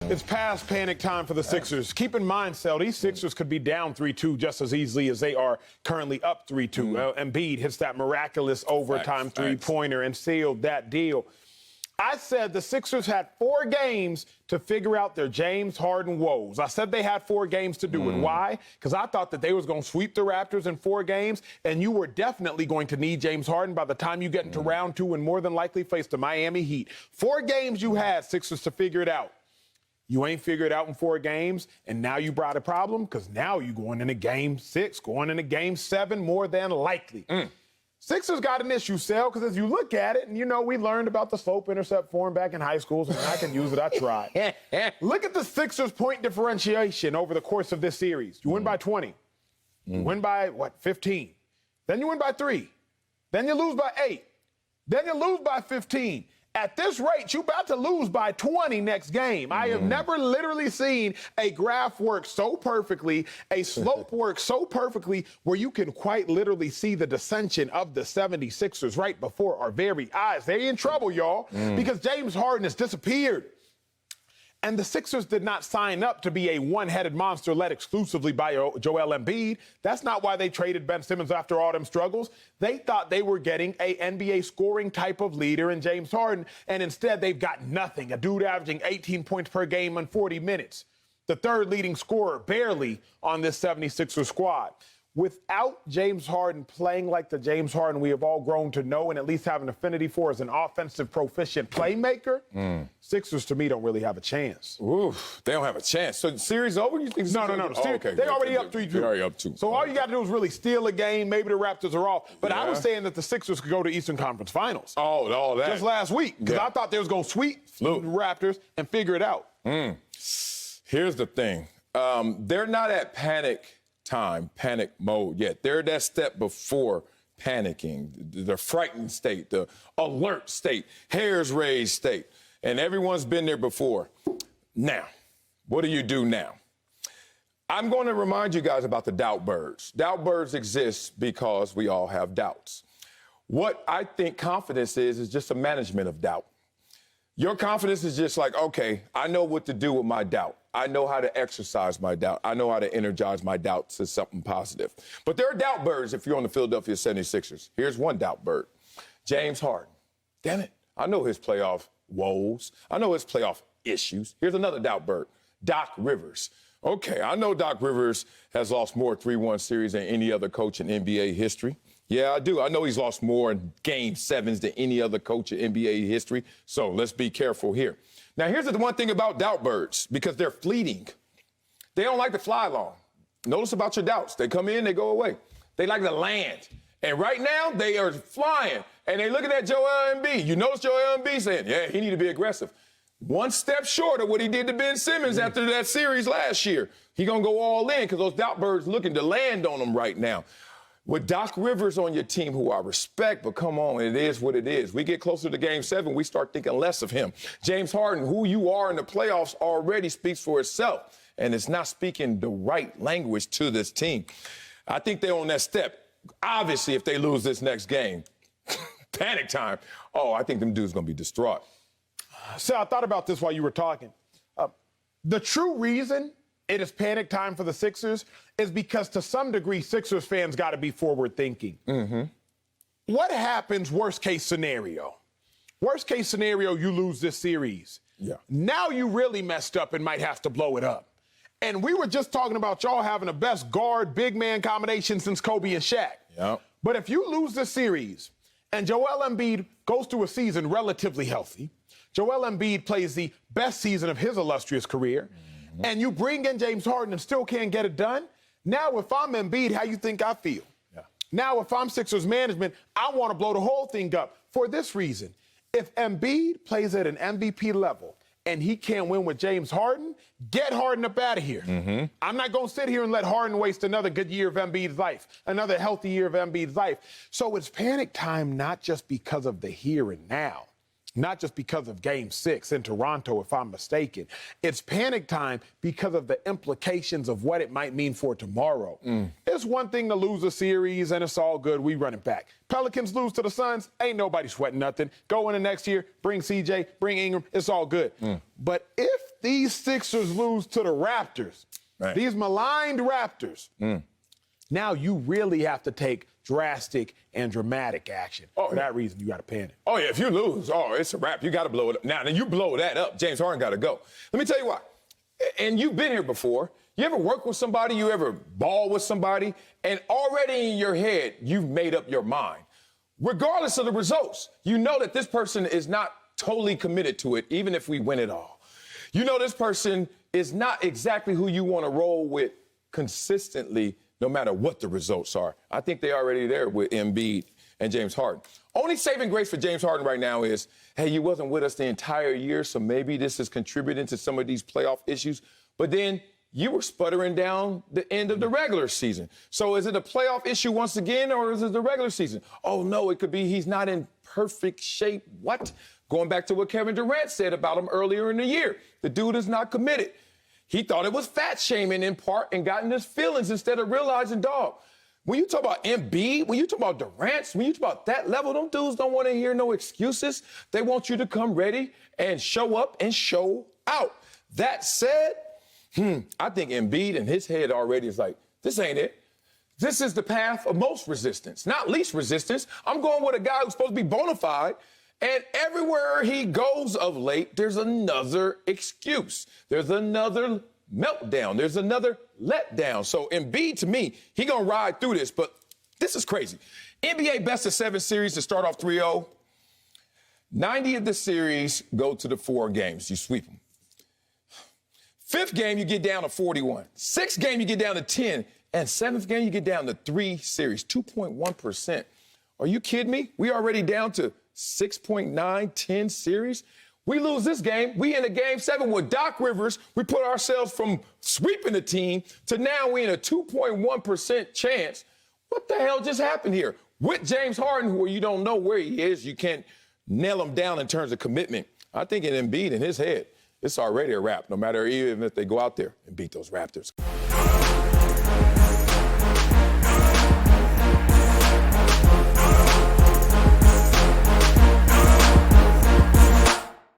It's past panic time for the Sixers. Keep in mind, Sel, these Sixers could be down 3-2 just as easily as they are currently up 3-2. Embiid hits that miraculous overtime three-pointer and sealed that deal. I said the Sixers had 4 games to figure out their James Harden woes. I said they had 4 games to do it. Why? Because I thought that they was going to sweep the Raptors in 4 games, and you were definitely going to need James Harden by the time you get into round 2 and more than likely face the Miami Heat. 4 games you had, Sixers, to figure it out. You ain't figured it out in 4 games, and now you brought a problem because now you're going into Game 6, going into Game 7 more than likely. Sixers got an issue, Sel, because as you look at it, and you know we learned about the slope-intercept form back in high school, so when I can use it, I try. Look at the Sixers' point differentiation over the course of this series. You win by 20. You win by, 15? Then you win by 3. Then you lose by 8. Then you lose by 15. At this rate, you're about to lose by 20 next game. I have never literally seen a graph work so perfectly, a slope work so perfectly, where you can quite literally see the descension of the 76ers right before our very eyes. They're in trouble, y'all, because James Harden has disappeared. And the Sixers did not sign up to be a one-headed monster led exclusively by Joel Embiid. That's not why they traded Ben Simmons after all them struggles. They thought they were getting a NBA scoring type of leader in James Harden, and instead they've got nothing. A dude averaging 18 points per game in 40 minutes. The third leading scorer barely on this 76er squad. Without James Harden playing like the James Harden we have all grown to know and at least have an affinity for as an offensive proficient playmaker, Sixers to me don't really have a chance. Oof, they don't have a chance. So the series over? You think? No. Okay, they're already up 3-2. They're already up 2. So all you got to do is really steal a game. Maybe the Raptors are off. But I was saying that the Sixers could go to Eastern Conference Finals. Oh, all that. Just last week. Because I thought they was going to sweep the Raptors and figure it out. Here's the thing. They're not at panic mode yet. They're that step before panicking, the frightened state, the alert state, hairs raised state. And everyone's been there before. Now, what do you do now? I'm going to remind you guys about the doubt birds. Doubt birds exist because we all have doubts. What I think confidence is just a management of doubt. Your confidence is just like, okay, I know what to do with my doubt. I know how to exercise my doubt. I know how to energize my doubts to something positive. But there are doubt birds if you're on the Philadelphia 76ers. Here's one doubt bird. James Harden. Damn it. I know his playoff woes. I know his playoff issues. Here's another doubt bird. Doc Rivers. Okay, I know Doc Rivers has lost more 3-1 series than any other coach in NBA history. Yeah, I do. I know he's lost more in Game 7s than any other coach in NBA history. So let's be careful here. Now, here's the one thing about doubt birds, because they're fleeting. They don't like to fly long. Notice about your doubts. They come in, they go away. They like to land. And right now, they are flying. And they're looking at Joel Embiid. You notice Joel Embiid saying, yeah, he need to be aggressive. One step short of what he did to Ben Simmons after that series last year. He going to go all in because those doubt birds looking to land on him right now. With Doc Rivers on your team, who I respect, but come on, it is what it is. We get closer to Game 7, we start thinking less of him. James Harden, who you are in the playoffs, already speaks for itself, and it's not speaking the right language to this team. I think they're on that step. Obviously, if they lose this next game, panic time, I think them dudes going to be distraught. So I thought about this while you were talking. The true reason it is panic time for the Sixers is because to some degree, Sixers fans got to be forward thinking. What happens worst case scenario? Worst case scenario, you lose this series. Now you really messed up and might have to blow it up. And we were just talking about y'all having the best guard big man combination since Kobe and Shaq. But if you lose this series and Joel Embiid goes through a season relatively healthy, Joel Embiid plays the best season of his illustrious career, and you bring in James Harden and still can't get it done, now if I'm Embiid, how you think I feel? Now if I'm Sixers management, I want to blow the whole thing up for this reason. If Embiid plays at an MVP level and he can't win with James Harden, get Harden up out of here. I'm not going to sit here and let Harden waste another good year of Embiid's life, another healthy year of Embiid's life. So it's panic time not just because of the here and now. not just because of Game 6 in Toronto, if I'm mistaken. It's panic time because of the implications of what it might mean for tomorrow. It's one thing to lose a series, and it's all good. We run it back. Pelicans lose to the Suns, ain't nobody sweating nothing. Go into next year, bring CJ, bring Ingram, it's all good. But if these Sixers lose to the Raptors, these maligned Raptors, now you really have to take drastic and dramatic action. For that reason, you got to panic. Oh, yeah, if you lose, it's a wrap. You got to blow it up. Now, you blow that up, James Harden got to go. Let me tell you why. And you've been here before. You ever work with somebody, you ever ball with somebody, and already in your head, you've made up your mind. Regardless of the results, you know that this person is not totally committed to it, even if we win it all. You know this person is not exactly who you want to roll with consistently, no matter what the results are. I think they're already there with Embiid and James Harden. Only saving grace for James Harden right now is, hey, you wasn't with us the entire year, so maybe this is contributing to some of these playoff issues. But then you were sputtering down the end of the regular season. So is it a playoff issue once again, or is it the regular season? Oh, no, it could be he's not in perfect shape. What? Going back to what Kevin Durant said about him earlier in the year. The dude is not committed. He thought it was fat shaming in part and got in his feelings instead of realizing, dog, when you talk about Embiid, when you talk about Durant, when you talk about that level, them dudes don't want to hear no excuses. They want you to come ready and show up and show out. That said, I think Embiid in his head already is like, this ain't it. This is the path of most resistance, not least resistance. I'm going with a guy who's supposed to be bona fide. And everywhere he goes of late, there's another excuse. There's another meltdown. There's another letdown. So Embiid, to me, he going to ride through this. But this is crazy. NBA best-of-7 series to start off 3-0. 90 of the series go to the 4 games. You sweep them. 5th game, you get down to 41. 6th game, you get down to 10. And 7th game, you get down to 3 series. 2.1%. Are you kidding me? We already down to 6.9, 10 series. We lose this game. We in a game 7 with Doc Rivers. We put ourselves from sweeping the team to now we in a 2.1% chance. What the hell just happened here? With James Harden, where you don't know where he is, you can't nail him down in terms of commitment. I think in Embiid, in his head, it's already a wrap, no matter even if they go out there and beat those Raptors.